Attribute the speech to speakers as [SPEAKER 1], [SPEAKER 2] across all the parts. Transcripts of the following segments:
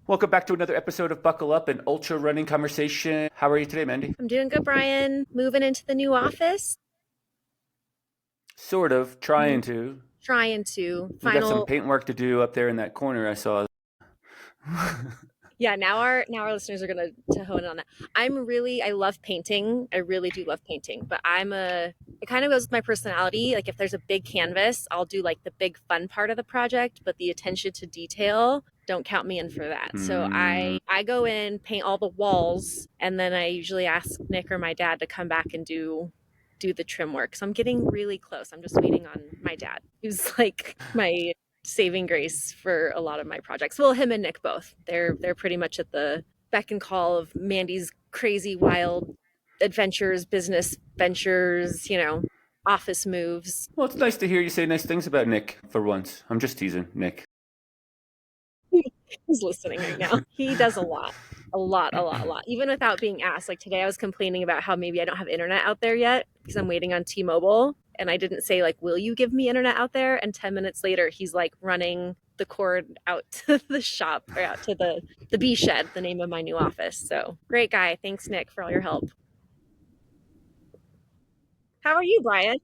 [SPEAKER 1] Welcome back to another episode of Buckle Up, an ultra running conversation. How are you today, Mandy?
[SPEAKER 2] I'm doing good, Brian. Moving into the new office.
[SPEAKER 1] Sort of, trying to.
[SPEAKER 2] Trying to
[SPEAKER 1] We got some
[SPEAKER 2] final.
[SPEAKER 1] paint work to do up there in that corner I saw.
[SPEAKER 2] Yeah, now our listeners are gonna to hone in on that. I love painting. I really do love painting, but it kind of goes with my personality. Like if there's a big canvas, I'll do like the big fun part of the project, but the attention to detail, don't count me in for that. So
[SPEAKER 1] Hmm.
[SPEAKER 2] I go in, paint all the walls, and then I usually ask Nick or my dad to come back and do the trim work. So I'm getting really close. I'm just waiting on my dad, who's like my saving grace for a lot of my projects. Well, him and Nick both. They're pretty much at the beck and call of Mandy's crazy wild adventures, business ventures, office moves.
[SPEAKER 1] Well, it's nice to hear you say nice things about Nick for once. I'm just teasing, Nick.
[SPEAKER 2] He's listening right now. He does a lot. A lot, a lot, a lot. Even without being asked. Like today I was complaining about how maybe I don't have internet out there yet because I'm waiting on T-Mobile. And I didn't say like, will you give me internet out there? And 10 minutes later, he's like running the cord out to the shop or out to the bee shed, the name of my new office. So great guy. Thanks, Nick, for all your help. How are you, Brian?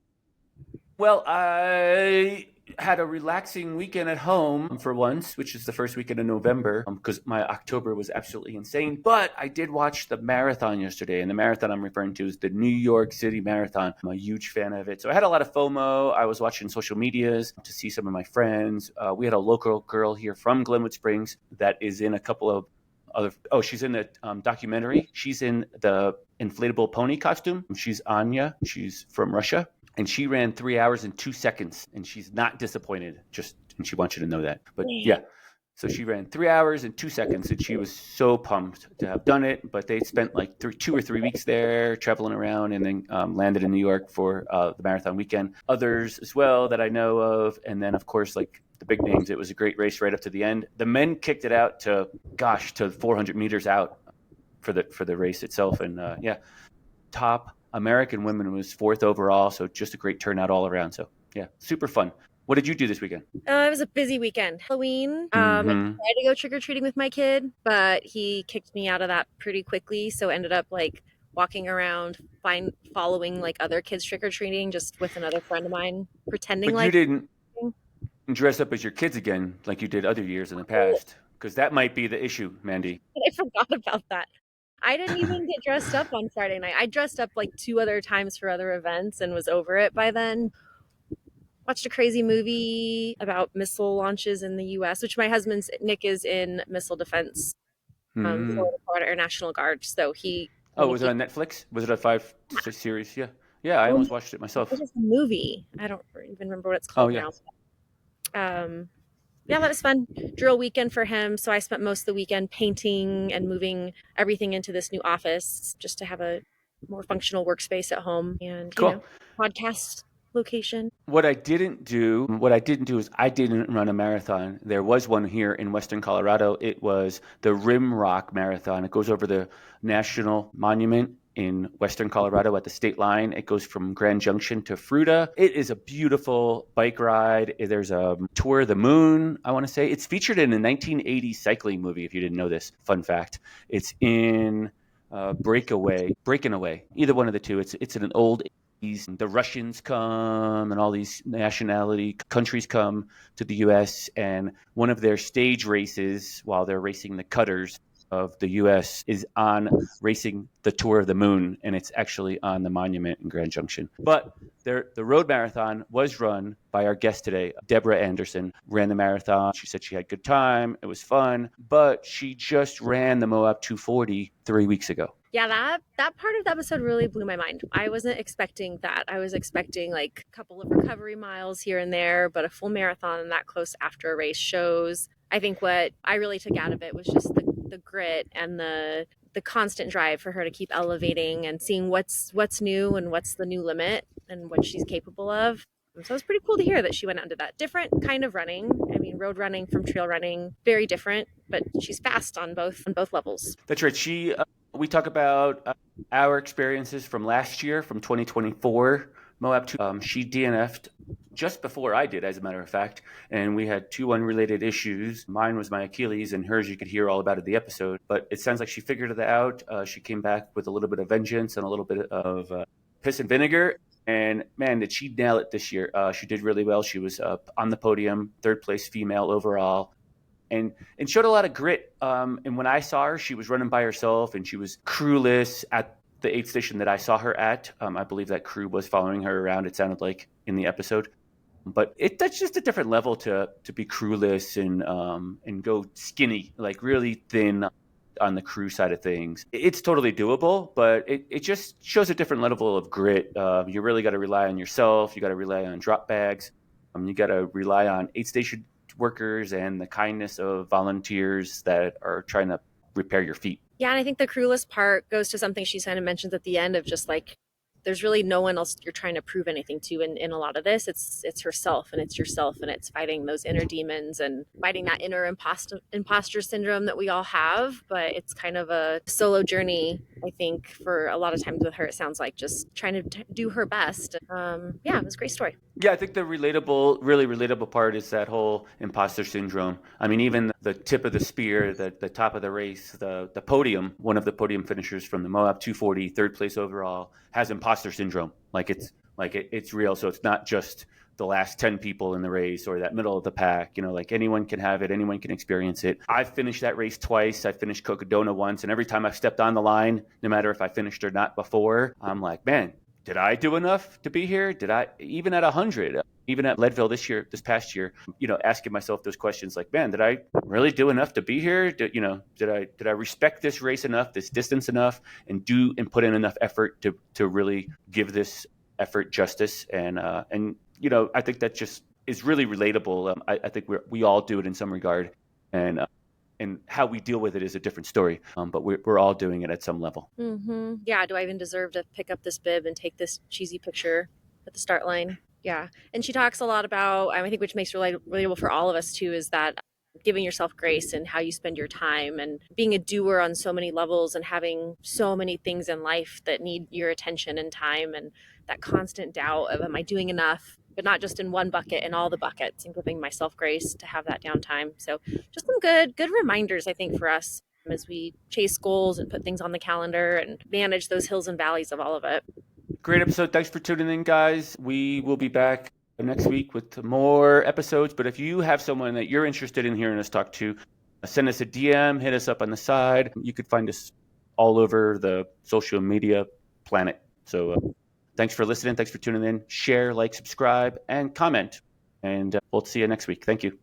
[SPEAKER 1] Well, I had a relaxing weekend at home for once, which is the first weekend in November, because my October was absolutely insane. But I did watch the marathon yesterday, and the marathon I'm referring to is the New York City Marathon. I'm a huge fan of it. So I had a lot of FOMO. I was watching social medias to see some of my friends. We had a local girl here from Glenwood Springs that is in a couple of she's in the documentary. She's in the inflatable pony costume. She's Anya. She's from Russia, and she ran 3 hours and 2 seconds, and she's not disappointed. And she wants you to know that. But yeah, so she ran 3 hours and 2 seconds, and she was so pumped to have done it. But they spent like 2 or 3 weeks there traveling around, and then landed in New York for the marathon weekend. Others as well that I know of, and then of course like the big names. It was a great race right up to the end. The men kicked it out to 400 meters out for the race itself, and yeah, top American women was fourth overall. So just a great turnout all around. So yeah, super fun. What did you do this weekend?
[SPEAKER 2] It was a busy weekend. Halloween. I
[SPEAKER 1] Mm-hmm.
[SPEAKER 2] tried to go trick or treating with my kid, but he kicked me out of that pretty quickly. So ended up like walking around, following like other kids trick or treating, just with another friend of mine, pretending
[SPEAKER 1] But you
[SPEAKER 2] like.
[SPEAKER 1] didn't dress up as your kids again like you did other years in the
[SPEAKER 2] Oh,
[SPEAKER 1] past, because that might be the issue, Mandy.
[SPEAKER 2] I forgot about that. I didn't even get dressed up on Friday night. I dressed up like two other times for other events and was over it by then. Watched a crazy movie about missile launches in the U.S., which my husband's Nick is in missile defense,
[SPEAKER 1] Mm-hmm.
[SPEAKER 2] Florida Air National Guard. So he
[SPEAKER 1] Oh,
[SPEAKER 2] when
[SPEAKER 1] was it
[SPEAKER 2] he
[SPEAKER 1] on Netflix? Was it a series? Yeah, yeah. I
[SPEAKER 2] well,
[SPEAKER 1] almost watched it
[SPEAKER 2] it
[SPEAKER 1] myself.
[SPEAKER 2] was a movie. I don't even remember what it's
[SPEAKER 1] Oh
[SPEAKER 2] called
[SPEAKER 1] yeah.
[SPEAKER 2] now. Um, yeah, that was fun. Drill weekend for him. So I spent most of the weekend painting and moving everything into this new office just to have a more functional workspace at home and,
[SPEAKER 1] Cool.
[SPEAKER 2] podcast location.
[SPEAKER 1] What I didn't do is I didn't run a marathon. There was one here in Western Colorado. It was the Rim Rock Marathon. It goes over the National Monument in Western Colorado at the state line. It goes from Grand Junction to Fruita. It is a beautiful bike ride. There's a tour of the moon, I want to say. It's featured in a 1980 cycling movie, if you didn't know this. Fun fact. It's in Breaking Away, either one of the two. It's in an old, the Russians come and all these nationality countries come to the U.S., and one of their stage races while they're racing the cutters of the U.S. is on racing the Tour of the Moon, and it's actually on the monument in Grand Junction. But the road marathon was run by our guest today, Deborah Anderson, ran the marathon. She said she had a good time. It was fun, but she just ran the Moab 240 3 weeks ago.
[SPEAKER 2] Yeah, that part of the episode really blew my mind. I wasn't expecting that. I was expecting like a couple of recovery miles here and there, but a full marathon that close after a race shows. I think what I really took out of it was just the grit and the constant drive for her to keep elevating and seeing what's new and what's the new limit and what she's capable of. So it was pretty cool to hear that she went out into that different kind of running. I mean, road running from trail running, very different, but she's fast on both levels.
[SPEAKER 1] That's right. We talk about our experiences from last year, from 2024. Moab 2. She DNF'd just before I did, as a matter of fact. And we had two unrelated issues. Mine was my Achilles, and hers you could hear all about in the episode. But it sounds like she figured it out. She came back with a little bit of vengeance and a little bit of piss and vinegar. And man, did she nail it this year. She did really well. She was on the podium, third place female overall. And showed a lot of grit. And when I saw her, she was running by herself, and she was crewless at the aid station that I saw her at. I believe that crew was following her around, it sounded like, in the episode. But that's just a different level to be crewless and go skinny, like really thin on the crew side of things. It's totally doable, but it just shows a different level of grit. You really got to rely on yourself. You got to rely on drop bags. You got to rely on aid station workers and the kindness of volunteers that are trying to repair your feet.
[SPEAKER 2] Yeah, and I think the crewless part goes to something she kind of mentions at the end of just like, there's really no one else you're trying to prove anything to in a lot of this. It's herself, and it's yourself, and it's fighting those inner demons and fighting that inner imposter syndrome that we all have. But it's kind of a solo journey, I think, for a lot of times with her. It sounds like just trying to do her best. Yeah, it was a great story.
[SPEAKER 1] Yeah, I think the really relatable part is that whole imposter syndrome. I mean, even the tip of the spear, the top of the race, the podium, one of the podium finishers from the Moab 240, third place overall, has imposter syndrome. It's real. So it's not just the last 10 people in the race or that middle of the pack. Like anyone can have it, anyone can experience it. I've finished that race twice. I finished Cocodona once, and every time I've stepped on the line, no matter if I finished or not before, I'm like, man, did I do enough to be here? Did I, even at 100, even at Leadville this past year, asking myself those questions like, man, did I really do enough to be here? Did I respect this race enough, this distance enough, and put in enough effort to really give this effort justice? And I think that just is really relatable. I think we all do it in some regard, and how we deal with it is a different story. But we're all doing it at some level.
[SPEAKER 2] Mm-hmm. Yeah. Do I even deserve to pick up this bib and take this cheesy picture at the start line? Yeah. And she talks a lot about, I think, which makes it relatable for all of us too, is that giving yourself grace and how you spend your time and being a doer on so many levels and having so many things in life that need your attention and time, and that constant doubt of, am I doing enough? But not just in one bucket, in all the buckets, and giving myself grace to have that downtime. So just some good reminders, I think, for us as we chase goals and put things on the calendar and manage those hills and valleys of all of it.
[SPEAKER 1] Great episode. Thanks for tuning in, guys. We will be back next week with more episodes. But if you have someone that you're interested in hearing us talk to, send us a DM, hit us up on the side. You could find us all over the social media planet. So thanks for listening. Thanks for tuning in. Share, like, subscribe, and comment. And we'll see you next week. Thank you.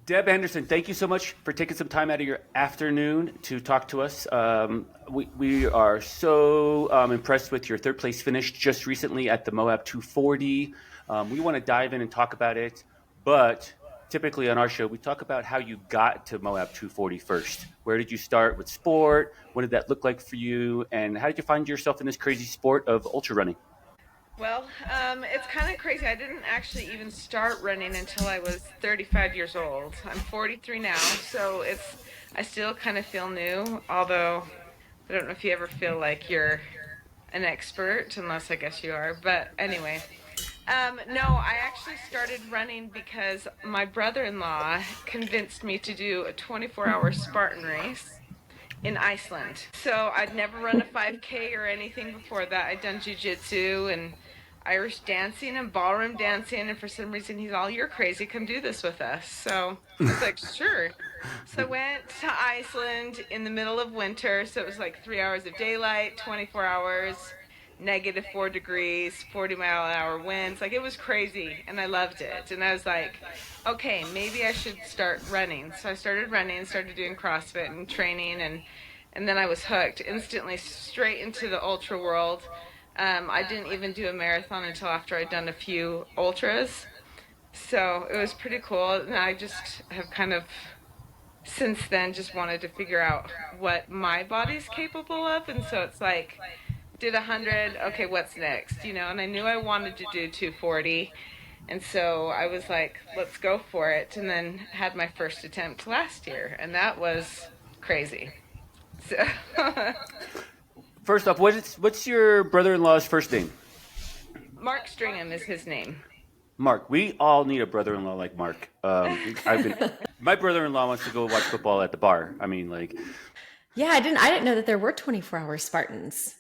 [SPEAKER 1] Deb Anderson, thank you so much for taking some time out of your afternoon to talk to us. We are so impressed with your third place finish just recently at the Moab 240. We want to dive in and talk about it, but typically on our show, we talk about how you got to Moab 240 first. Where did you start with sport? What did that look like for you? And how did you find yourself in this crazy sport of ultra running?
[SPEAKER 3] Well, it's kind of crazy. I didn't actually even start running until I was 35 years old. I'm 43 now, so I still kind of feel new, although I don't know if you ever feel like you're an expert, unless I guess you are. But anyway, no, I actually started running because my brother-in-law convinced me to do a 24-hour Spartan race in Iceland. So I'd never run a 5K or anything before that. I'd done jiu-jitsu and Irish dancing and ballroom dancing, and for some reason he's all, "You're crazy, come do this with us." So I was like, sure. So I went to Iceland in the middle of winter, so it was like 3 hours of daylight, 24 hours, -4 degrees, 40-mile-an-hour winds. Like, it was crazy, and I loved it. And I was like, okay, maybe I should start running. So I started running, started doing CrossFit and training, and then I was hooked instantly straight into the ultra world. I didn't even do a marathon until after I'd done a few ultras. So it was pretty cool, and I just have kind of since then just wanted to figure out what my body's capable of. And so it's like, did 100, okay, what's next? And I knew I wanted to do 240. And so I was like, let's go for it. And then had my first attempt last year, and that was crazy. So
[SPEAKER 1] First off, what's your brother-in-law's first name?
[SPEAKER 3] Mark Stringham is his name.
[SPEAKER 1] Mark. We all need a brother-in-law like Mark. My brother-in-law wants to go watch football at the bar. I mean, like,
[SPEAKER 2] Yeah, I didn't know that there were 24-hour Spartans.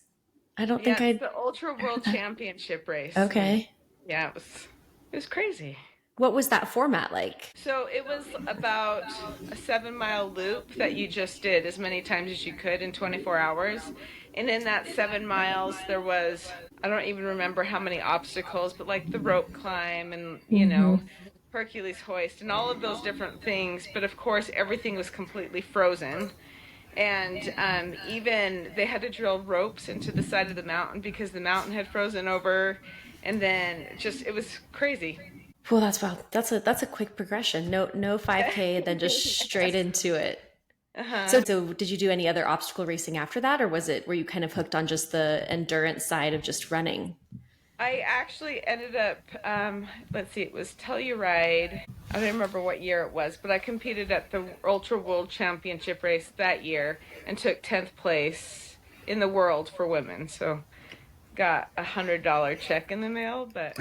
[SPEAKER 2] I don't think
[SPEAKER 3] It's
[SPEAKER 2] I.
[SPEAKER 3] the Ultra World Championship race.
[SPEAKER 2] Okay.
[SPEAKER 3] Yeah, it was crazy.
[SPEAKER 2] What was that format like?
[SPEAKER 3] So it was about a 7-mile loop that you just did as many times as you could in 24 hours. And in that 7 miles, there was, I don't even remember how many obstacles, but like the rope climb and, Hercules hoist and all of those different things. But of course, everything was completely frozen. And even they had to drill ropes into the side of the mountain because the mountain had frozen over. And then it was crazy.
[SPEAKER 2] Well, that's wow. That's a quick progression. No 5K, and then just straight into it. So did you do any other obstacle racing after that, or were you kind of hooked on just the endurance side of just running?
[SPEAKER 3] I actually ended up, let's see, it was Telluride. I don't remember what year it was, but I competed at the Ultra World Championship race that year and took 10th place in the world for women. So got $100 check in the mail, but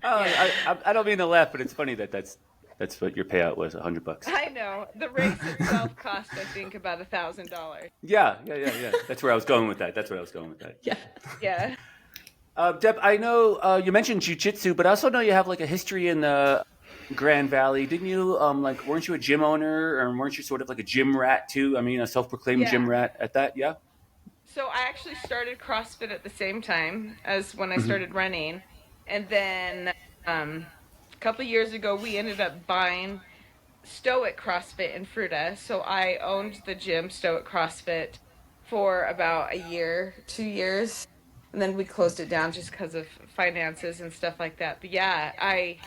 [SPEAKER 1] I don't mean to laugh, but it's funny that's what your payout was, $100.
[SPEAKER 3] I know the race itself cost, I think, about $1,000.
[SPEAKER 1] Yeah. That's where I was going with that.
[SPEAKER 2] Yeah.
[SPEAKER 3] Yeah.
[SPEAKER 1] Deb, I know you mentioned jiu-jitsu, but I also know you have like a history in the Grand Valley. Didn't you, weren't you a gym owner, or weren't you sort of like a gym rat too? I mean, a self-proclaimed gym rat at that, yeah?
[SPEAKER 3] So I actually started CrossFit at the same time as when I started running. And then a couple of years ago, we ended up buying Stoic CrossFit in Fruta. So I owned the gym, Stoic CrossFit, for about a year, 2 years. And then we closed it down just because of finances and stuff like that. But yeah, I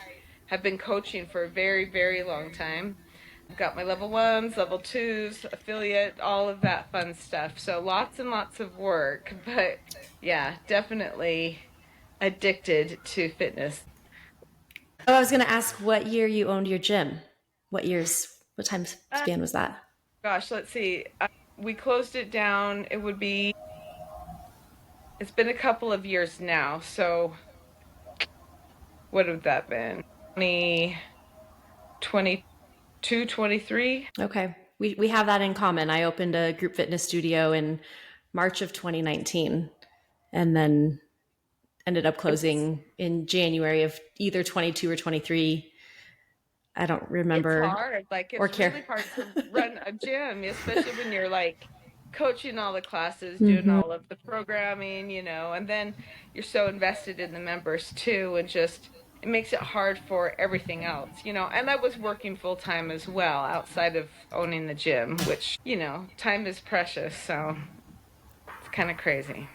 [SPEAKER 3] have been coaching for a very, very long time. I've got my level 1s, level 2s, affiliate, all of that fun stuff. So lots and lots of work, but yeah, definitely addicted to fitness.
[SPEAKER 2] Oh, I was going to ask what year you owned your gym. What time span was that?
[SPEAKER 3] Gosh, let's see. We closed it down. It's been a couple of years now. So what would that been? 2022, 23?
[SPEAKER 2] Okay. We have that in common. I opened a group fitness studio in March of 2019 and then ended up closing in January of either 22 or 23. I don't remember.
[SPEAKER 3] It's hard. Like, it's really hard to run a gym, especially when you're like coaching all the classes, doing all of the programming, and then you're so invested in the members too, and just it makes it hard for everything else, and I was working full time as well outside of owning the gym, which, time is precious, so it's kind of crazy.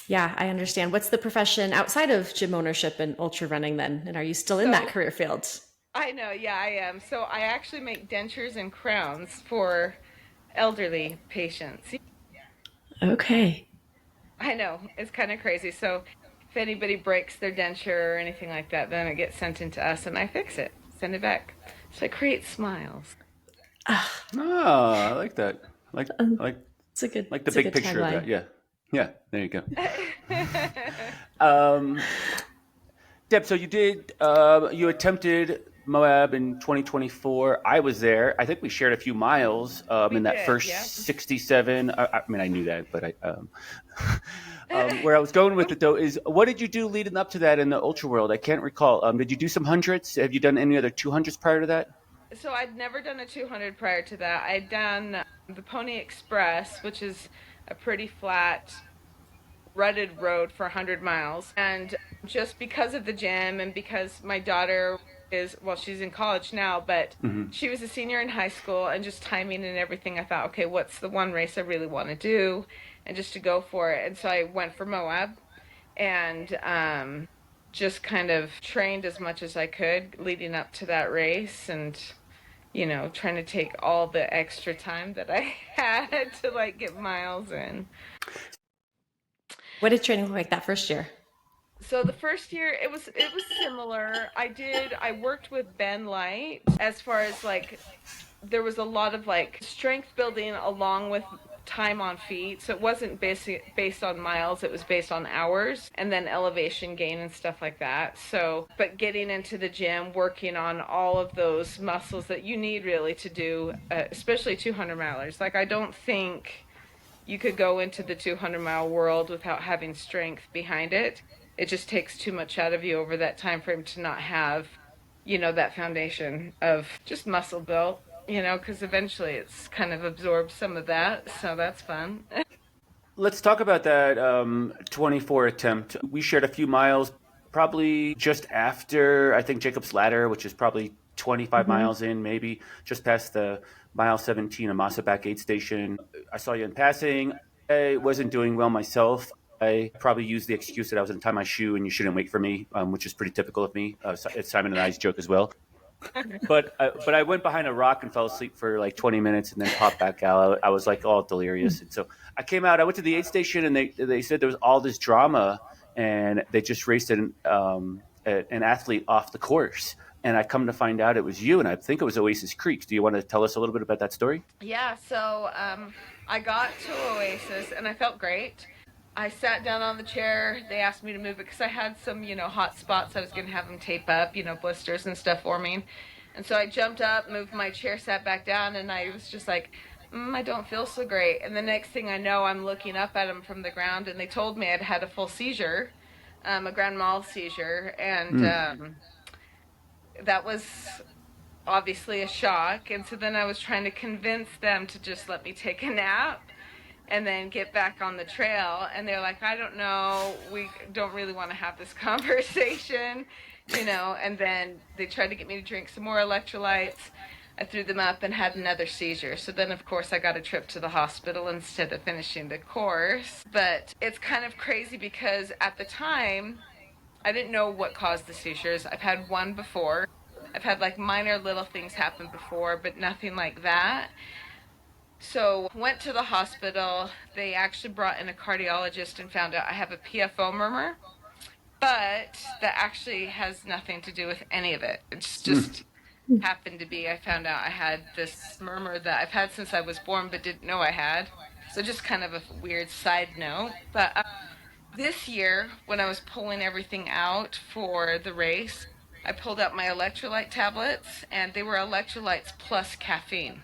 [SPEAKER 2] Yeah, I understand. What's the profession outside of gym ownership and ultra running then? And are you still in that career field?
[SPEAKER 3] I know, yeah, I am. So I actually make dentures and crowns for elderly patients.
[SPEAKER 2] Okay.
[SPEAKER 3] I know, it's kind of crazy. So if anybody breaks their denture or anything like that, then it gets sent into us and I fix it, send it back. So I create smiles.
[SPEAKER 1] I like that.
[SPEAKER 2] It's a good,
[SPEAKER 1] like the big picture
[SPEAKER 2] tagline.
[SPEAKER 1] of that. Yeah, there you go. Deb, so you attempted Moab in 2024. I was there. I think we shared a few miles in that first 67. I mean, I knew that, but where I was going with it though is, what did you do leading up to that in the ultra world? I can't recall. Did you do some hundreds? Have you done any other 200s prior to that?
[SPEAKER 3] So I'd never done a 200 prior to that. I'd done the Pony Express, which is a pretty flat, rutted road for 100 miles. And just because of the gym and because my daughter she's in college now, but she was a senior in high school, and just timing and everything, I thought, okay, what's the one race I really want to do? And just to go for it. And so I went for Moab. And just kind of trained as much as I could leading up to that race, and trying to take all the extra time that I had to like get miles in.
[SPEAKER 4] What did training look like that first year?
[SPEAKER 3] So the first year it was similar. I worked with Ben Light as far as like there was a lot of like strength building along with time on feet. So it wasn't based on miles, it was based on hours, and then elevation gain and stuff like that. So, but getting into the gym, working on all of those muscles that you need really to do, especially 200 milers. Like I don't think you could go into the 200-mile world without having strength behind it. It just takes too much out of you over that time frame to not have, that foundation of just muscle built, because eventually it's kind of absorbed some of that. So that's fun.
[SPEAKER 1] Let's talk about that 24 attempt. We shared a few miles probably just after, I think, Jacob's Ladder, which is probably 25 miles in, maybe just past the mile 17 Amasa Back aid station. I saw you in passing. I wasn't doing well myself. I probably used the excuse that I was going to tie my shoe and you shouldn't wait for me, which is pretty typical of me. It's Simon and I's joke as well. But I went behind a rock and fell asleep for like 20 minutes and then popped back out. I was like all delirious. And so I came out. I went to the aid station and they said there was all this drama and they just raced an athlete off the course. And I come to find out it was you, and I think it was Oasis Creek. Do you want to tell us a little bit about that story?
[SPEAKER 3] Yeah, so I got to Oasis and I felt great. I sat down on the chair. They asked me to move it because I had some, hot spots. I was going to have them tape up, blisters and stuff forming. And so I jumped up, moved my chair, sat back down, and I was just like, I don't feel so great. And the next thing I know, I'm looking up at them from the ground, and they told me I'd had a full seizure, a grand mal seizure. And that was obviously a shock. And so then I was trying to convince them to just let me take a nap and then get back on the trail. And they're like, I don't know, we don't really want to have this conversation, and then they tried to get me to drink some more electrolytes. I threw them up and had another seizure. So then, of course, I got a trip to the hospital instead of finishing the course. But it's kind of crazy because at the time, I didn't know what caused the seizures. I've had one before. I've had like minor little things happen before, but nothing like that. So went to the hospital. They actually brought in a cardiologist and found out I have a PFO murmur, but that actually has nothing to do with any of it. It's just happened to be, I found out I had this murmur that I've had since I was born but didn't know I had. So just kind of a weird side note. But this year, when I was pulling everything out for the race, I pulled out my electrolyte tablets, and they were electrolytes plus caffeine.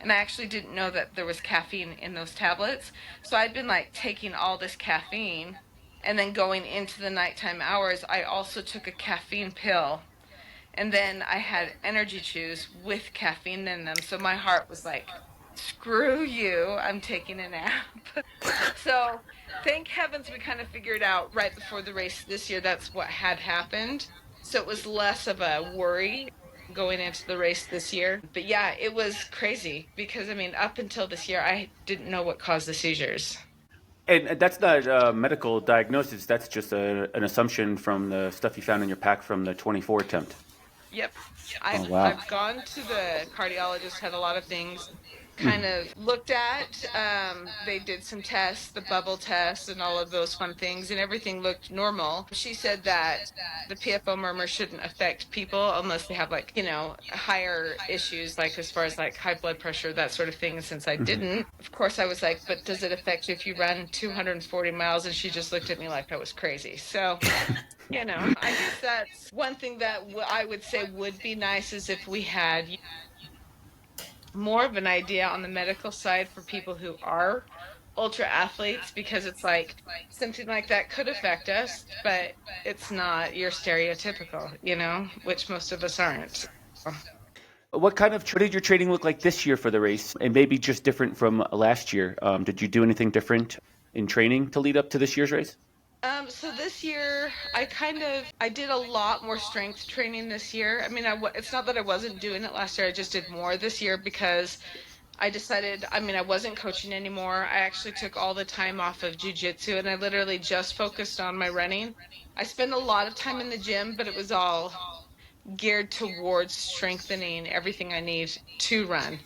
[SPEAKER 3] And I actually didn't know that there was caffeine in those tablets. So I'd been like taking all this caffeine, and then going into the nighttime hours, I also took a caffeine pill. And then I had energy chews with caffeine in them. So my heart was like, screw you, I'm taking a nap. So thank heavens we kind of figured out right before the race this year that's what had happened. So it was less of a worry going into the race this year. But yeah, it was crazy because, up until this year, I didn't know what caused the seizures.
[SPEAKER 1] And that's not a medical diagnosis. That's just an assumption from the stuff you found in your pack from the 24 attempt.
[SPEAKER 3] Yep.
[SPEAKER 1] Wow.
[SPEAKER 3] I've gone to the cardiologist, had a lot of things kind of looked at. They did some tests, the bubble test and all of those fun things, and everything looked normal. She said that the PFO murmur shouldn't affect people unless they have higher issues, like as far as like high blood pressure, that sort of thing. Since I didn't, of course I was like, but does it affect you if you run 240 miles? And she just looked at me like I was crazy. So I guess that's one thing that I would say would be nice is if we had more of an idea on the medical side for people who are ultra athletes, because it's like something like that could affect us, but it's not your stereotypical, which most of us aren't.
[SPEAKER 1] What did your training look like this year for the race, and maybe just different from last year? Did you do anything different in training to lead up to this year's race?
[SPEAKER 3] So this year, I did a lot more strength training this year. It's not that I wasn't doing it last year. I just did more this year because I decided, I mean, I wasn't coaching anymore. I actually took all the time off of jujitsu and I literally just focused on my running. I spent a lot of time in the gym, but it was all geared towards strengthening everything I need to run.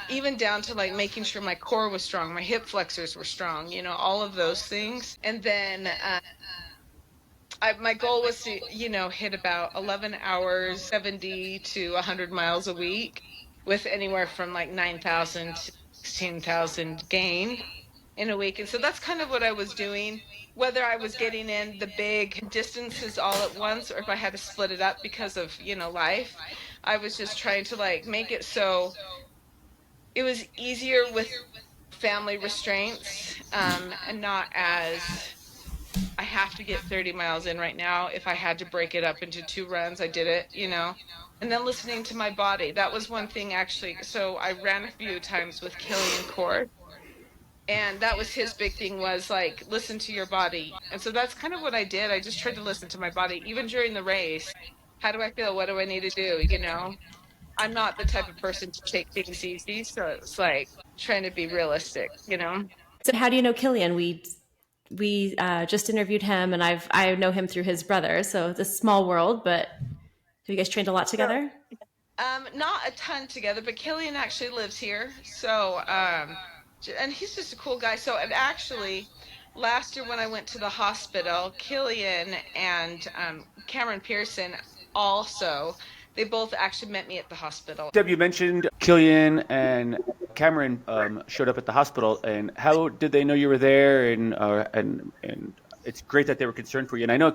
[SPEAKER 3] Even down to like making sure my core was strong, my hip flexors were strong, you know, all of those things. And then my goal was to, you know, hit about 11 hours, 70 to 100 miles a week with anywhere from like 9,000 to 16,000 gain in a week. And so that's kind of what I was doing. Whether I was getting in the big distances all at once or if I had to split it up because of, you know, life, I was just trying to like make it so it was easier with family restraints, and not as I have to get 30 miles in right now. If I had to break it up into 2 runs, I did it, you know. And then listening to my body. That was one thing actually. So I ran a few times with Killian Cord, and that was his big thing was like listen to your body. And so that's kind of what I did. I just tried to listen to my body even during the race. How do I feel? What do I need to do, you know? I'm not the type of person to take things easy, so it's like trying to be realistic, you know.
[SPEAKER 4] So how do you know Killian? We just interviewed him, and I know him through his brother. So it's a small world, but have you guys trained a lot together?
[SPEAKER 3] Not a ton together, but Killian actually lives here. So, and he's just a cool guy. So, and actually, last year when I went to the hospital, Killian and Cameron Pearson also, they both actually met me at the hospital.
[SPEAKER 1] Deb, you mentioned Killian and Cameron showed up at the hospital, and how did they know you were there? And it's great that they were concerned for you. And I know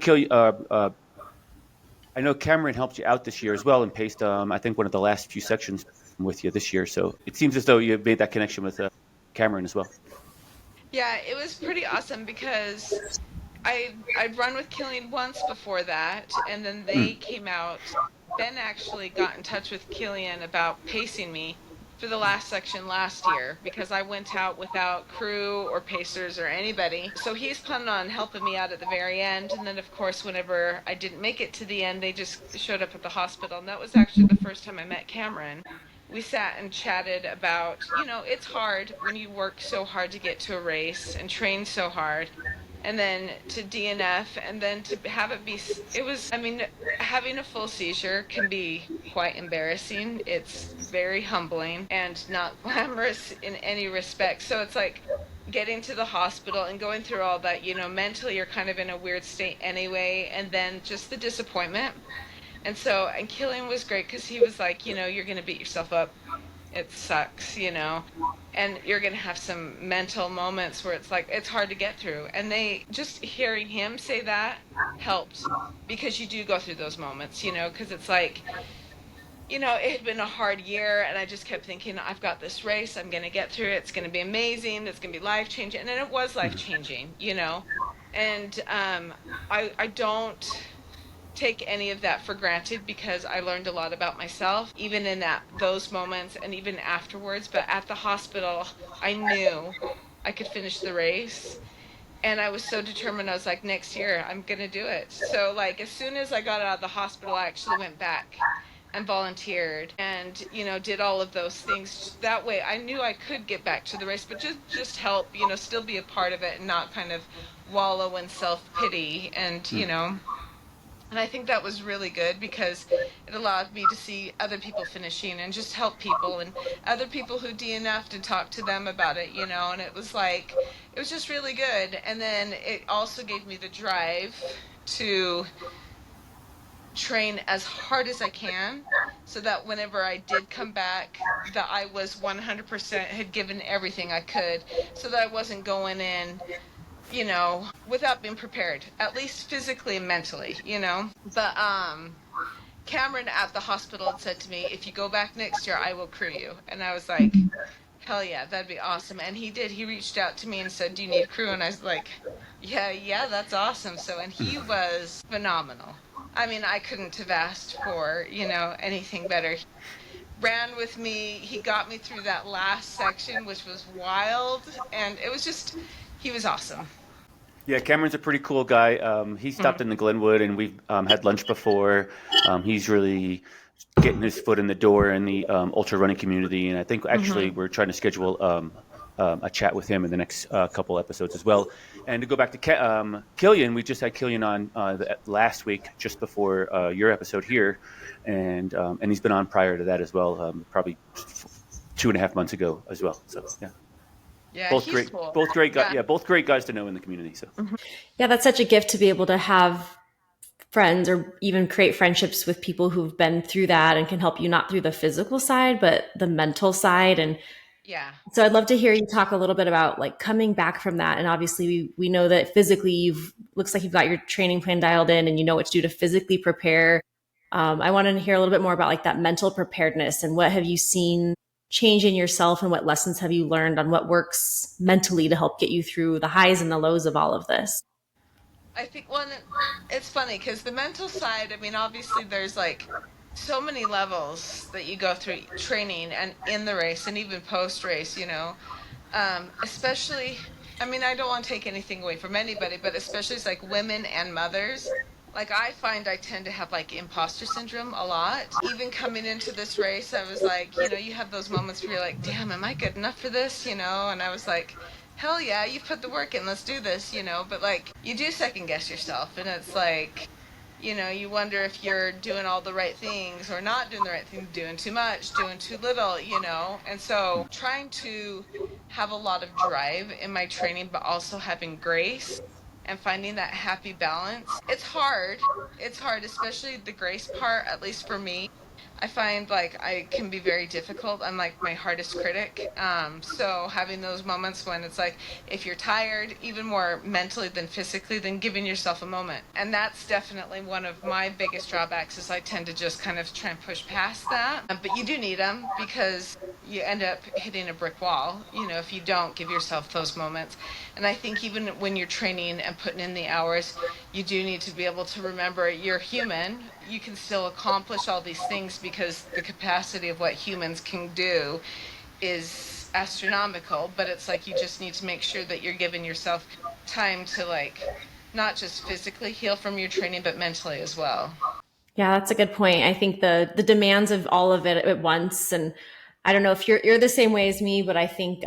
[SPEAKER 1] I know Cameron helped you out this year as well and paced, I think, one of the last few sections with you this year. So it seems as though you made that connection with Cameron as well.
[SPEAKER 3] Yeah, it was pretty awesome because I'd run with Killian once before that, and then they came out. Ben actually got in touch with Killian about pacing me for the last section last year because I went out without crew or pacers or anybody. So he's planning on helping me out at the very end. And then, of course, whenever I didn't make it to the end, they just showed up at the hospital. And that was actually the first time I met Cameron. We sat and chatted about, you know, it's hard when you work so hard to get to a race and train so hard and then to DNF and then to have it be, it was, I mean, having a full seizure can be quite embarrassing. It's very humbling and not glamorous in any respect. So it's like getting to the hospital and going through all that, you know, mentally you're kind of in a weird state anyway, and then just the disappointment. And so, and Killian was great because he was like, you know, you're going to beat yourself up. It sucks, you know, and you're going to have some mental moments where it's like, it's hard to get through. And they, just hearing him say that helped because you do go through those moments, you know, because it's like, you know, it had been a hard year and I just kept thinking, I've got this race, I'm going to get through it, it's going to be amazing, it's going to be life changing. And then it was life changing, you know, and I don't take any of that for granted because I learned a lot about myself, even in those moments and even afterwards. But at the hospital, I knew I could finish the race. And I was so determined. I was like, next year, I'm going to do it. So, like, as soon as I got out of the hospital, I actually went back and volunteered and, you know, did all of those things. That way, I knew I could get back to the race, but just help, you know, still be a part of it and not kind of wallow in self-pity and, you know. And I think that was really good because it allowed me to see other people finishing and just help people and other people who DNF'd and talk to them about it, you know, and it was like, it was just really good. And then it also gave me the drive to train as hard as I can so that whenever I did come back, that I was 100% had given everything I could so that I wasn't going in, you know, without being prepared, at least physically and mentally, you know. But Cameron at the hospital had said to me, if you go back next year, I will crew you. And I was like, hell yeah, that'd be awesome. And he did. He reached out to me and said, do you need crew? And I was like, yeah, that's awesome. So, and he was phenomenal. I mean, I couldn't have asked for, you know, anything better. He ran with me. He got me through that last section, which was wild. And it was just, he was awesome.
[SPEAKER 1] Yeah, Cameron's a pretty cool guy. He stopped in the Glenwood, and we've had lunch before. He's really getting his foot in the door in the ultra running community. And I think actually we're trying to schedule a chat with him in the next couple episodes as well. And to go back to Killian, we just had Killian on last week, just before your episode here, and he's been on prior to that as well, probably 2.5 months ago as well. So
[SPEAKER 3] Yeah,
[SPEAKER 1] both
[SPEAKER 3] he's
[SPEAKER 1] great,
[SPEAKER 3] cool.
[SPEAKER 1] both great guys. Yeah, both great guys to know in the community. So
[SPEAKER 4] Yeah, that's such a gift to be able to have friends or even create friendships with people who've been through that and can help you not through the physical side, but the mental side. And
[SPEAKER 3] Yeah.
[SPEAKER 4] so I'd love to hear you talk a little bit about like coming back from that. And obviously we know that physically looks like you've got your training plan dialed in and you know what to do to physically prepare. I wanted to hear a little bit more about like that mental preparedness and what have you seen change in yourself and what lessons have you learned on what works mentally to help get you through the highs and the lows of all of this?
[SPEAKER 3] I think it's funny because the mental side, I mean, obviously there's like so many levels that you go through training and in the race and even post race, especially, I mean, I don't want to take anything away from anybody, but especially it's like women and mothers. Like I find I tend to have like imposter syndrome a lot. Even coming into this race, I was like, you have those moments where you're like, damn, am I good enough for this? And I was like, hell yeah, you've put the work in, let's do this, but like you do second guess yourself and it's like, you wonder if you're doing all the right things or not doing the right thing, doing too much, doing too little, and so trying to have a lot of drive in my training, but also having grace and finding that happy balance. It's hard, especially the grace part, at least for me. I find like I can be very difficult. I'm like my hardest critic. So having those moments when it's like, if you're tired, even more mentally than physically, then giving yourself a moment. And that's definitely one of my biggest drawbacks is I tend to just kind of try and push past that. But you do need them because you end up hitting a brick wall, if you don't give yourself those moments. And I think even when you're training and putting in the hours, you do need to be able to remember you're human. You can still accomplish all these things because the capacity of what humans can do is astronomical, but it's like you just need to make sure that you're giving yourself time to like not just physically heal from your training, but mentally as well.
[SPEAKER 4] Yeah, that's a good point. I think the demands of all of it at once, and I don't know if you're the same way as me, but I think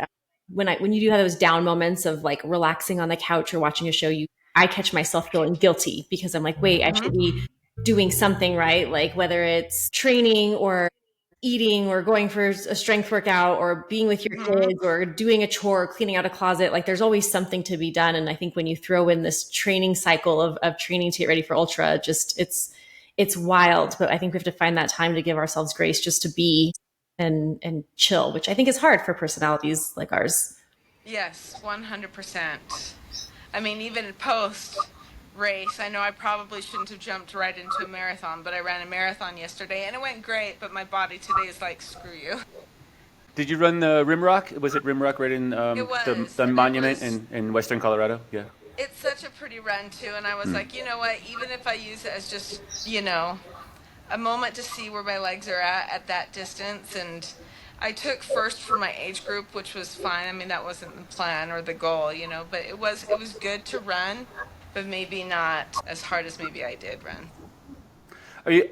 [SPEAKER 4] when you do have those down moments of like relaxing on the couch or watching a show, I catch myself feeling guilty because I'm like, wait, I should be doing something right, like whether it's training or eating or going for a strength workout or being with your kids or doing a chore, cleaning out a closet, like there's always something to be done. And I think when you throw in this training cycle of training to get ready for ultra, just it's wild. But I think we have to find that time to give ourselves grace just to be and chill, which I think is hard for personalities like ours.
[SPEAKER 3] Yes, 100%. I mean, even post race, I know I probably shouldn't have jumped right into a marathon, but I ran a marathon yesterday and it went great, but my body today is like, screw you.
[SPEAKER 1] did you run the Rimrock? Was it Rimrock right in
[SPEAKER 3] It was.
[SPEAKER 1] the
[SPEAKER 3] And
[SPEAKER 1] monument in Western Colorado? Yeah.
[SPEAKER 3] It's such a pretty run too, and I was like, you know what, even if I use it as just, a moment to see where my legs are at that distance, and I took first for my age group, which was fine. I mean, that wasn't the plan or the goal, but it was good to run, but maybe not as hard as maybe I did run.
[SPEAKER 1] Are you?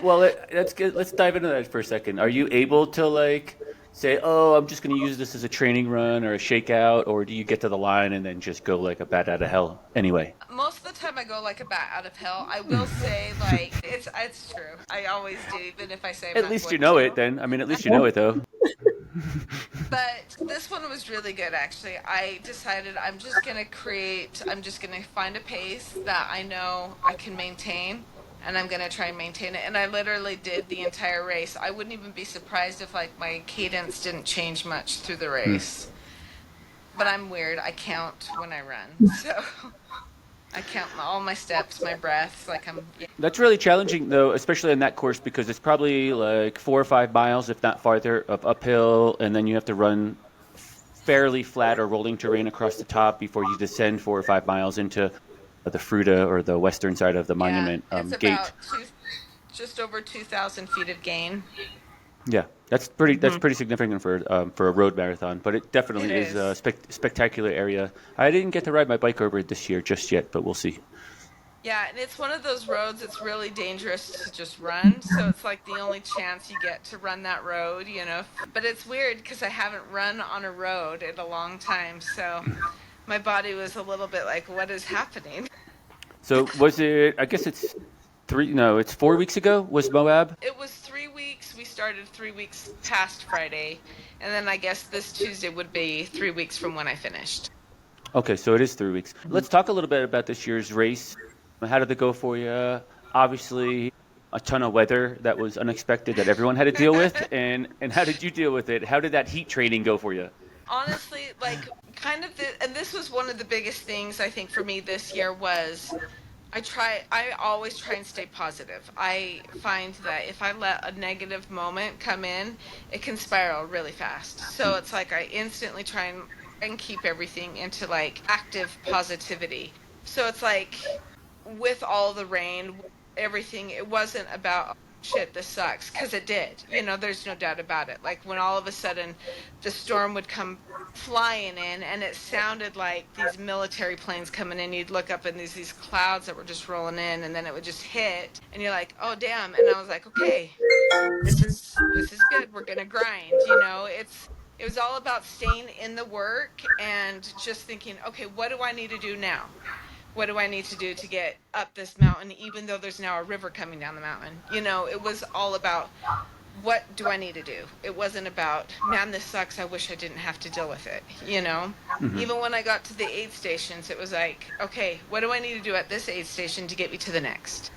[SPEAKER 1] Well, let's dive into that for a second. Are you able to like say, "Oh, I'm just going to use this as a training run or a shakeout," or do you get to the line and then just go like a bat out of hell anyway?
[SPEAKER 3] Most of the time I go like a bat out of hell. I will say, like, it's true. I always do, even if I say I'm
[SPEAKER 1] At
[SPEAKER 3] not
[SPEAKER 1] least
[SPEAKER 3] going
[SPEAKER 1] you know
[SPEAKER 3] to.
[SPEAKER 1] it then. I mean, at least you know it though.
[SPEAKER 3] But this one was really good, actually. I decided I'm just going to find a pace that I know I can maintain, and I'm going to try and maintain it. And I literally did the entire race. I wouldn't even be surprised if, like, my cadence didn't change much through the race. But I'm weird. I count when I run. So I count all my steps, my breaths, like yeah.
[SPEAKER 1] That's really challenging though, especially on that course because it's probably like 4 or 5 miles, if not farther, of uphill, and then you have to run fairly flat or rolling terrain across the top before you descend 4 or 5 miles into the Fruta or the western side of the monument
[SPEAKER 3] It's
[SPEAKER 1] gate.
[SPEAKER 3] about just over 2,000 feet of gain.
[SPEAKER 1] Yeah, that's pretty significant for a road marathon, but it definitely
[SPEAKER 3] It
[SPEAKER 1] is a spectacular area. I didn't get to ride my bike over it this year just yet, but we'll see.
[SPEAKER 3] Yeah, and it's one of those roads that's really dangerous to just run. So it's like the only chance you get to run that road, you know. But it's weird because I haven't run on a road in a long time. So my body was a little bit like, what is happening?
[SPEAKER 1] So was it? I guess it's three. No, it's 4 weeks ago. Was Moab?
[SPEAKER 3] It was 3 weeks. We started 3 weeks past Friday. And then I guess this Tuesday would be 3 weeks from when I finished.
[SPEAKER 1] Okay, so it is 3 weeks. Let's talk a little bit about this year's race. How did it go for you? Obviously, a ton of weather that was unexpected that everyone had to deal with. And how did you deal with it? How did that heat training go for you?
[SPEAKER 3] Honestly, like kind of and this was one of the biggest things I think for me this year was I always try and stay positive. I find that if I let a negative moment come in, it can spiral really fast. So it's like I instantly try and keep everything into like active positivity. So it's like with all the rain, everything, it wasn't about, "Oh, shit, this sucks," because it did. You know, there's no doubt about it. Like when all of a sudden the storm would come flying in and it sounded like these military planes coming in, you'd look up and there's these clouds that were just rolling in, and then it would just hit and you're like, oh damn. And I was like, okay, this is good, we're gonna grind, you know. It was all about staying in the work and just thinking, okay, what do I need to do now? What do I need to do to get up this mountain, even though there's now a river coming down the mountain? You know, it was all about, what do I need to do? It wasn't about, man, this sucks, I wish I didn't have to deal with it, you know? Even when I got to the aid stations, it was like, okay, what do I need to do at this aid station to get me to the next?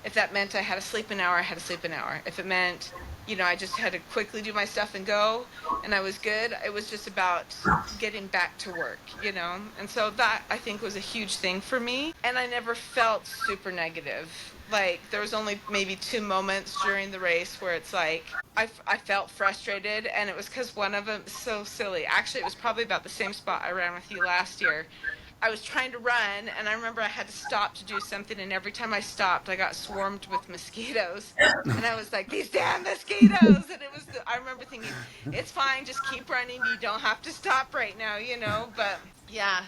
[SPEAKER 3] If that meant I had to sleep an hour, I had to sleep an hour. If it meant, you know, I just had to quickly do my stuff and go, and I was good, it was just about getting back to work, you know? And so that, I think, was a huge thing for me. And I never felt super negative. Like, there was only maybe 2 moments during the race where it's like, I felt frustrated, and it was because one of them, so silly. Actually, it was probably about the same spot I ran with you last year. I was trying to run, and I remember I had to stop to do something, and every time I stopped, I got swarmed with mosquitoes. And I was like, these damn mosquitoes! And it was, I remember thinking, it's fine, just keep running, you don't have to stop right now, you know? But yeah,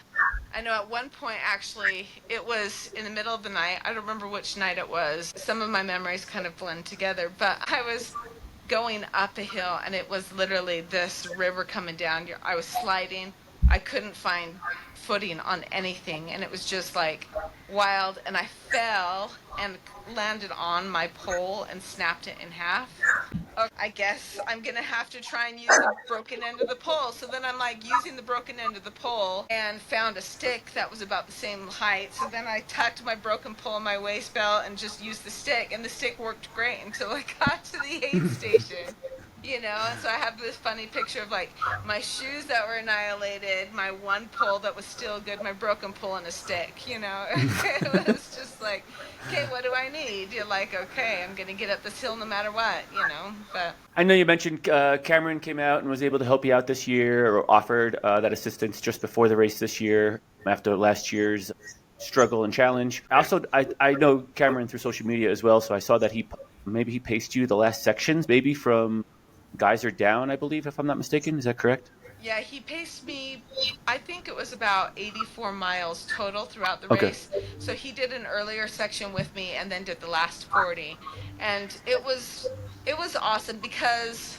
[SPEAKER 3] I know at one point, actually, it was in the middle of the night. I don't remember which night it was. Some of my memories kind of blend together, but I was going up a hill, and it was literally this river coming down. I was sliding. I couldn't find footing on anything, and it was just like wild, and I fell and landed on my pole and snapped it in half. I guess I'm gonna have to try and use the broken end of the pole. So then I'm like using the broken end of the pole and found a stick that was about the same height. So then I tucked my broken pole in my waist belt and just used the stick, and the stick worked great until I got to the aid station. You know, and so I have this funny picture of like my shoes that were annihilated, my one pole that was still good, my broken pole, and a stick, you know. It was just like, okay, what do I need? You're like, okay, I'm going to get up this hill no matter what, you know. But
[SPEAKER 1] I know you mentioned Cameron came out and was able to help you out this year, or offered that assistance just before the race this year after last year's struggle and challenge. Also, I know Cameron through social media as well, so I saw that maybe he paced you the last sections, maybe from Geyser down, I believe, if I'm not mistaken. Is that correct?
[SPEAKER 3] yeah, he paced me, I think it was about 84 miles total throughout the
[SPEAKER 1] Okay.
[SPEAKER 3] race. So he did an earlier section with me and then did the last 40. And it was awesome because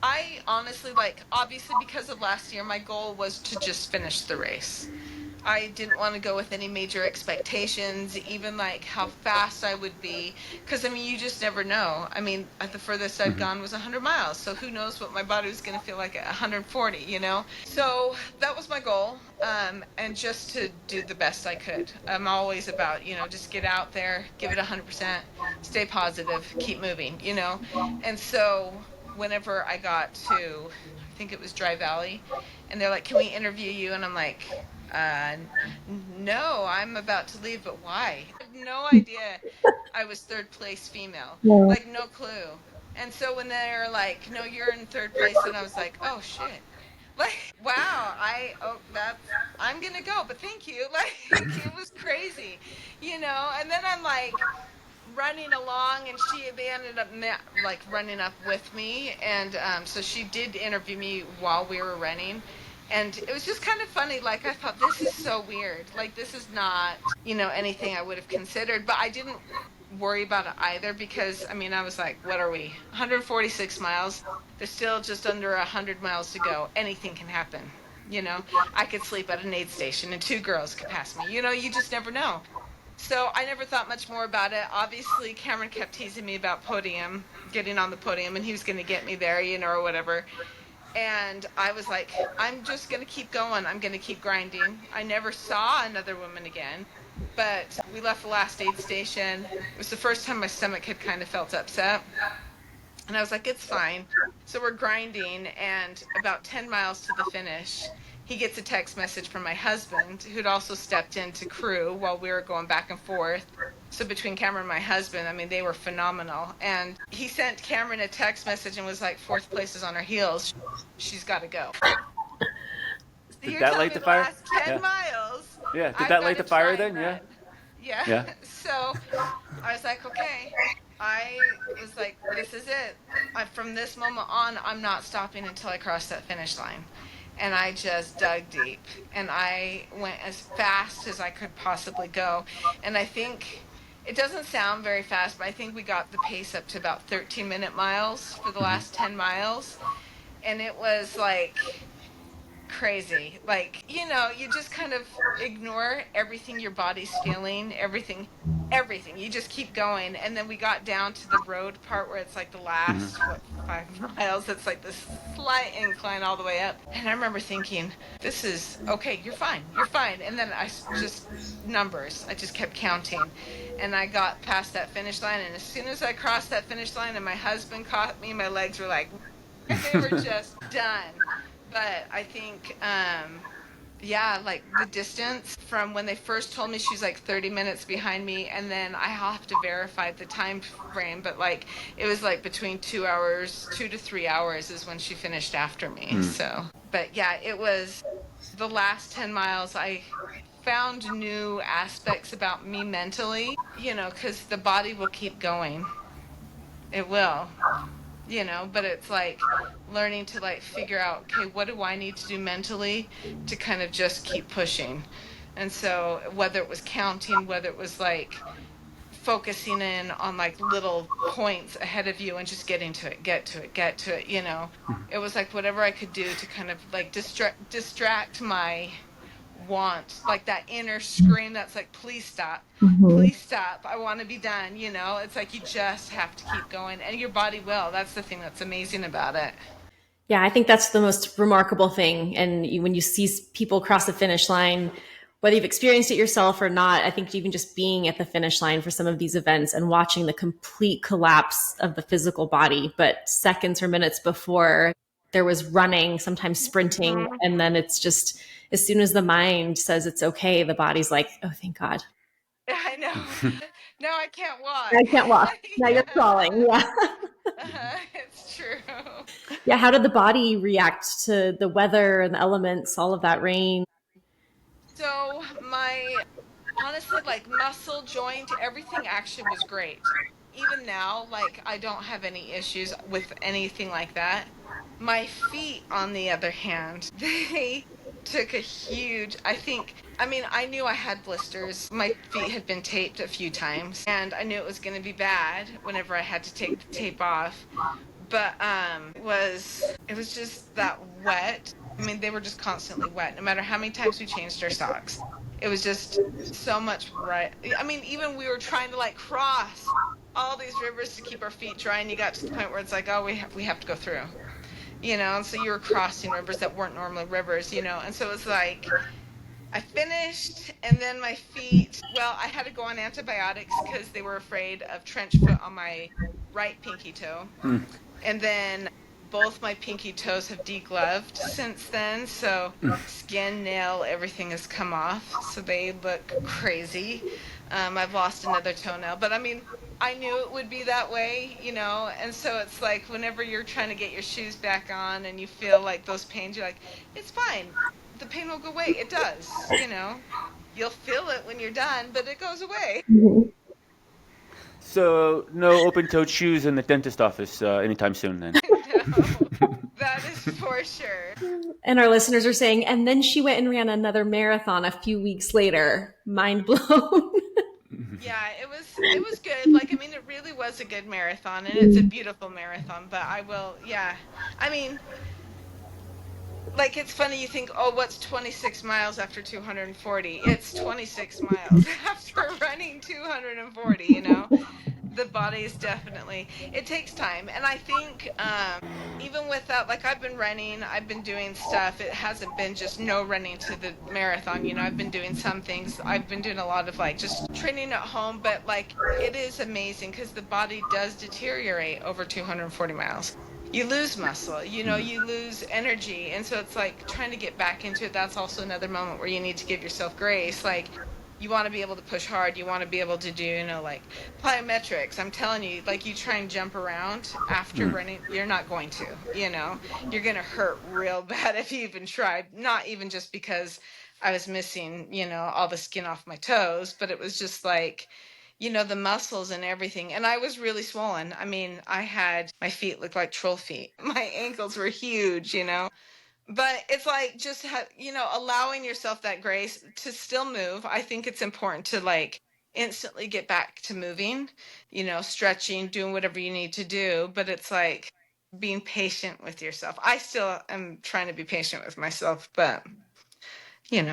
[SPEAKER 3] I honestly, like, obviously because of last year, my goal was to just finish the race. I didn't want to go with any major expectations, even like how fast I would be, because I mean, you just never know. I mean, at the furthest I'd gone was 100 miles, so who knows what my body was going to feel like at 140, you know? So that was my goal, and just to do the best I could. I'm always about, you know, just get out there, give it 100%, stay positive, keep moving, you know? And so whenever I got to, I think it was Dry Valley, and they're like, can we interview you? And I'm like, no, I'm about to leave, but why? I had no idea I was third place female. Like, no clue. And so when they're like, no, you're in third place, and I was like, oh shit. Like, wow, I'm gonna go, but thank you. Like, it was crazy, you know? And then I'm like, running along, and they ended up like running up with me, and so she did interview me while we were running, And it was just kind of funny. Like, I thought, this is so weird. Like, this is not, anything I would have considered. But I didn't worry about it either because, I was like, what are we? 146 miles. There's still just under 100 miles to go. Anything can happen. I could sleep at an aid station and 2 girls could pass me. You just never know. So I never thought much more about it. Obviously, Cameron kept teasing me about podium, getting on the podium, and he was going to get me there, or whatever. And I was like, I'm just going to keep going. I'm going to keep grinding. I never saw another woman again. But we left the last aid station. It was the first time my stomach had kind of felt upset. And I was like, it's fine. So we're grinding, and about 10 miles to the finish, he gets a text message from my husband, who'd also stepped into crew while we were going back and forth. So between Cameron and my husband, they were phenomenal. And he sent Cameron a text message and was like, 4th place is on her heels. She's got to go. So
[SPEAKER 1] did that light the fire?
[SPEAKER 3] Last 10 miles.
[SPEAKER 1] Yeah. Did that light the fire then?
[SPEAKER 3] Yeah. So I was like, okay. I was like, this is it. From this moment on, I'm not stopping until I cross that finish line. And I just dug deep. And I went as fast as I could possibly go. And I think, it doesn't sound very fast, but I think we got the pace up to about 13-minute miles for the last 10 miles. And it was like crazy. Like, you just kind of ignore everything your body's feeling, everything. You just keep going. And then we got down to the road part where it's like the last 5 miles. It's like this slight incline all the way up. And I remember thinking, this is okay. You're fine. And then I just numbers. I just kept counting, and I got past that finish line. And as soon as I crossed that finish line, and my husband caught me, my legs were like, they were just done. But I think, like the distance from when they first told me she was like 30 minutes behind me, and then I have to verify the time frame, but like it was like between 2 to 3 hours is when she finished after me. So, but yeah, it was the last 10 miles. I found new aspects about me mentally, because the body will keep going. It will. But it's like learning to like figure out, okay, what do I need to do mentally to kind of just keep pushing? And so whether it was counting, whether it was like focusing in on like little points ahead of you and just getting to it, get to it, it was like whatever I could do to kind of like distract my want, like that inner scream that's like, please stop, I want to be done. It's like you just have to keep going, and your body will. That's the thing that's amazing about it.
[SPEAKER 4] Yeah, I think that's the most remarkable thing. And when you see people cross the finish line, whether you've experienced it yourself or not, I think even just being at the finish line for some of these events and watching the complete collapse of the physical body, but seconds or minutes before, there was running, sometimes sprinting, and then it's just, as soon as the mind says it's okay, the body's like, oh, thank God.
[SPEAKER 3] I know. No, I can't walk.
[SPEAKER 4] I can't walk. Now you're crawling. Yeah.
[SPEAKER 3] It's true.
[SPEAKER 4] Yeah. How did the body react to the weather and the elements, all of that rain?
[SPEAKER 3] So honestly, like muscle, joint, everything actually was great. Even now, like I don't have any issues with anything like that. My feet, on the other hand, they took a huge, I knew I had blisters. My feet had been taped a few times, and I knew it was going to be bad whenever I had to take the tape off. But it was just that wet. They were just constantly wet, no matter how many times we changed our socks. It was just so much right. Even we were trying to like cross all these rivers to keep our feet dry, and you got to the point where it's like, oh, we have to go through. And so you were crossing rivers that weren't normally rivers, and so it was like, I finished, and then my feet, I had to go on antibiotics because they were afraid of trench foot on my right pinky toe. And then both my pinky toes have degloved since then, so skin, nail, everything has come off, so they look crazy. I've lost another toenail, but I knew it would be that way, and so it's like whenever you're trying to get your shoes back on and you feel like those pains, you're like, it's fine. The pain will go away. It does, You'll feel it when you're done, but it goes away.
[SPEAKER 1] So no open-toed shoes in the dentist office anytime soon then?
[SPEAKER 3] That is for sure.
[SPEAKER 4] And our listeners are saying, and then she went and ran another marathon a few weeks later. Mind blown.
[SPEAKER 3] Yeah, it was good. Like, I mean, it really was a good marathon, and it's a beautiful marathon, but yeah. I mean, like, it's funny, you think, oh, what's 26 miles after 240? It's 26 miles after running 240, The body is definitely, it takes time. And I think even with that, like, I've been running, I've been doing stuff. It hasn't been just no running to the marathon. I've been doing some things. I've been doing a lot of like just training at home, but like it is amazing because the body does deteriorate over 240 miles. You lose muscle, you lose energy. And so it's like trying to get back into it. That's also another moment where you need to give yourself grace. Like, you want to be able to push hard. You want to be able to do, like plyometrics. I'm telling you, like, you try and jump around after running, you're not going to, you're going to hurt real bad if you even try. Not even just because I was missing, all the skin off my toes, but it was just like, the muscles and everything. And I was really swollen. I mean, my feet looked like troll feet. My ankles were huge, But it's like just allowing yourself that grace to still move. I think it's important to like instantly get back to moving, stretching, doing whatever you need to do. But it's like being patient with yourself. I still am trying to be patient with myself, but that's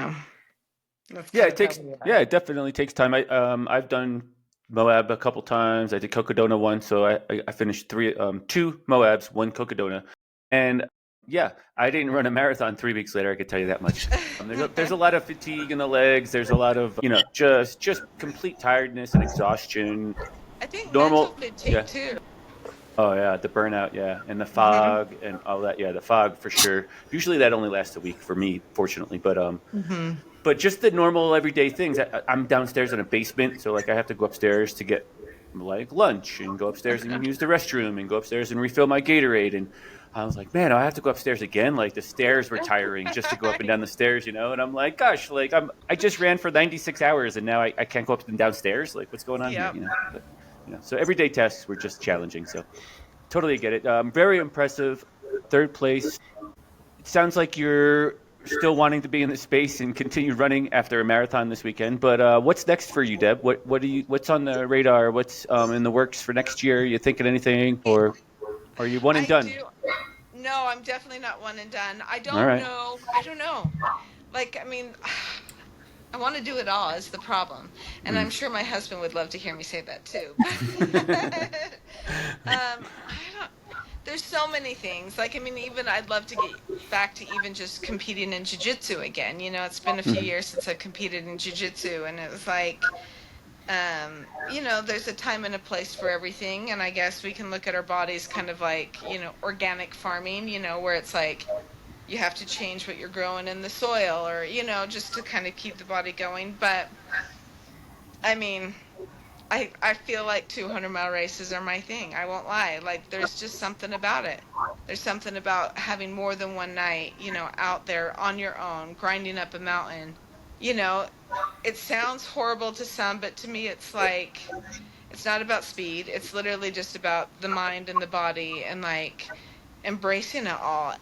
[SPEAKER 1] Yeah,
[SPEAKER 3] kind of how we are.
[SPEAKER 1] it definitely takes time. I've done Moab a couple times. I did Cocodona once, so I finished two Moabs, one Cocodona, and yeah, I didn't run a marathon 3 weeks later. I could tell you that much. There's a lot of fatigue in the legs. There's a lot of just complete tiredness and exhaustion.
[SPEAKER 3] I think mental
[SPEAKER 1] Normal,
[SPEAKER 3] fatigue
[SPEAKER 1] yeah.
[SPEAKER 3] too.
[SPEAKER 1] Oh yeah, the burnout, yeah, and the fog and all that. Yeah, the fog for sure. Usually that only lasts a week for me, fortunately. But just the normal everyday things. I'm downstairs in a basement, so like I have to go upstairs to get like lunch and go upstairs and use the restroom and go upstairs and refill my Gatorade. And I was like, man, I have to go upstairs again. Like the stairs were tiring just to go up and down the stairs, And I'm like, gosh, like I just ran for 96 hours and now I can't go up and downstairs. Like what's going on
[SPEAKER 3] Yep.
[SPEAKER 1] here? But, so everyday tasks were just challenging. So totally get it. Very impressive. Third place. It sounds like you're still wanting to be in the space and continue running after a marathon this weekend. But what's next for you, Deb? What's on the radar? What's in the works for next year? You thinking anything, or are you one and done?
[SPEAKER 3] No, I'm definitely not one and done. I don't
[SPEAKER 1] right.
[SPEAKER 3] know. I don't know. Like, I mean, I want to do it all is the problem. And I'm sure my husband would love to hear me say that too. There's so many things. Like, I mean, even I'd love to get back to even just competing in jiu-jitsu again. It's been a few years since I competed in jiu-jitsu, and it was like, there's a time and a place for everything. And I guess we can look at our bodies kind of like, organic farming, where it's like, you have to change what you're growing in the soil or, just to kind of keep the body going. But I mean, I feel like 200-mile races are my thing. I won't lie. Like, there's just something about it. There's something about having more than one night, out there on your own, grinding up a mountain. It sounds horrible to some, but to me it's like, it's not about speed. It's literally just about the mind and the body and like embracing it all.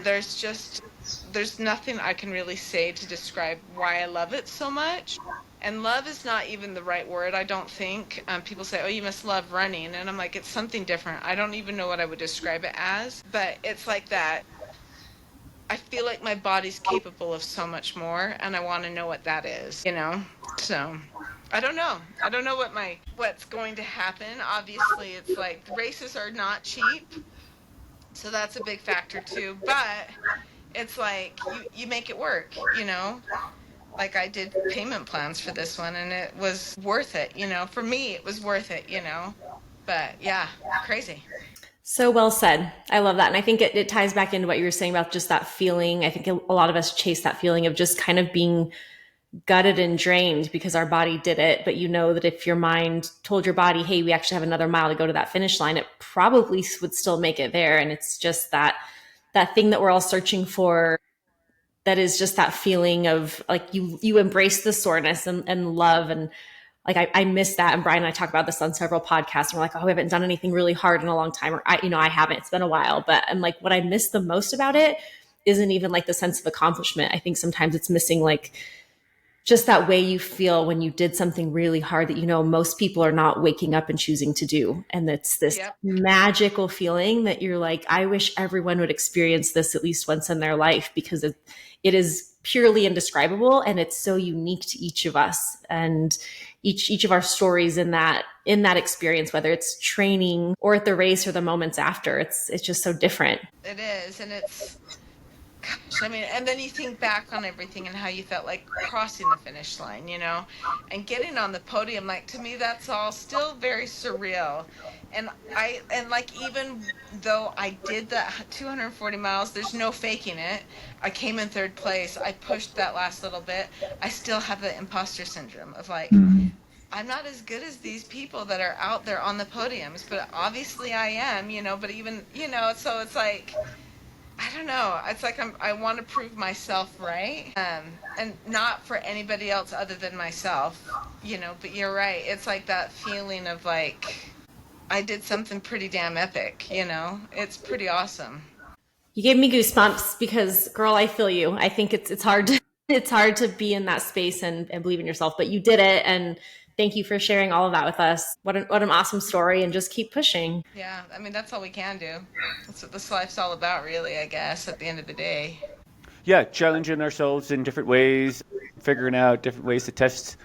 [SPEAKER 3] There's nothing I can really say to describe why I love it so much. And love is not even the right word, I don't think. People say, oh, you must love running. And I'm like, it's something different. I don't even know what I would describe it as. But it's like that. I feel like my body's capable of so much more. And I want to know what that is, So I don't know. I don't know what's going to happen. Obviously, it's like the races are not cheap. So that's a big factor too. But it's like you make it work, Like I did payment plans for this one and it was worth it, For me, it was worth it, But yeah, crazy.
[SPEAKER 4] So well said. I love that. And I think it ties back into what you were saying about just that feeling. I think a lot of us chase that feeling of just kind of being gutted and drained because our body did it. But that if your mind told your body, hey, we actually have another mile to go to that finish line, it probably would still make it there. And it's just that thing that we're all searching for. That is just that feeling of like you embrace the soreness and love and Like I miss that. And Brian and I talk about this on several podcasts. And we're like, oh, we haven't done anything really hard in a long time. Or I haven't, it's been a while, but I'm like, what I miss the most about it isn't even like the sense of accomplishment. I think sometimes it's missing like just that way you feel when you did something really hard that, most people are not waking up and choosing to do. And it's this magical feeling that you're like, I wish everyone would experience this at least once in their life, because it is purely indescribable. And it's so unique to each of us and each of our stories in that experience, whether it's training or at the race or the moments after. It's just so different.
[SPEAKER 3] It is. And it's, gosh, I mean, and then you think back on everything and how you felt like crossing the finish line, and getting on the podium. Like, to me, that's all still very surreal. And like, even though I did that 240 miles, there's no faking it. I came in third place. I pushed that last little bit. I still have the imposter syndrome of like, I'm not as good as these people that are out there on the podiums, but obviously I am, but even, so it's like, I don't know. It's like I want to prove myself right, and not for anybody else other than myself, But you're right. It's like that feeling of like I did something pretty damn epic, It's pretty awesome.
[SPEAKER 4] You gave me goosebumps because, girl, I feel you. I think it's hard to it's hard to be in that space and believe in yourself, but you did it, and thank you for sharing all of that with us. What an awesome story, and just keep pushing.
[SPEAKER 3] Yeah, I mean, that's all we can do. That's what this life's all about, really, I guess, at the end of the day.
[SPEAKER 1] Yeah, challenging ourselves in different ways, figuring out different ways to test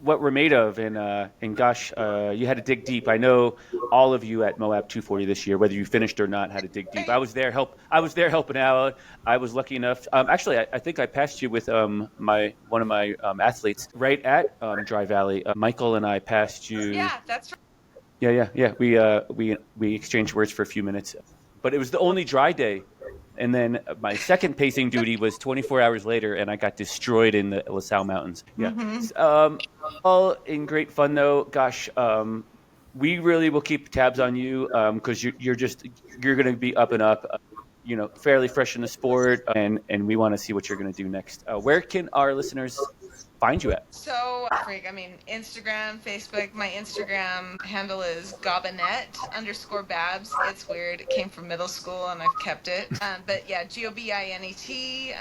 [SPEAKER 1] what we're made of. And gosh, you had to dig deep. I know all of you at Moab 240 this year, whether you finished or not, had to dig deep. I was there helping out. I was lucky enough. Actually, I think I passed you with one of my athletes right at Dry Valley. Michael and I passed you.
[SPEAKER 3] Yeah, that's right.
[SPEAKER 1] Yeah. We exchanged words for a few minutes, but it was the only dry day. And then my second pacing duty was 24 hours later, and I got destroyed in the LaSalle Mountains. Yeah. Mm-hmm. All in great fun, though. Gosh, we really will keep tabs on you because you're going to be up and up, fairly fresh in the sport, and we want to see what you're going to do next. Where can our listeners find you at?
[SPEAKER 3] So, Instagram, Facebook. My Instagram handle is Gobinet_Babs. It's weird. It came from middle school, and I've kept it. But yeah, GOBINET_Babs,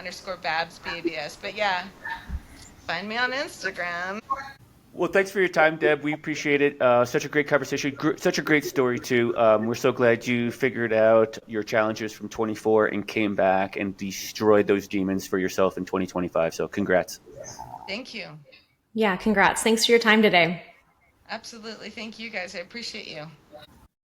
[SPEAKER 3] BABS. But yeah, find me on Instagram.
[SPEAKER 1] Well, thanks for your time, Deb. We appreciate it. Such a great conversation. Such a great story, too. We're so glad you figured out your challenges from 24 and came back and destroyed those demons for yourself in 2025. So congrats.
[SPEAKER 3] Thank you.
[SPEAKER 4] Yeah, congrats. Thanks for your time today.
[SPEAKER 3] Absolutely. Thank you, guys. I appreciate you.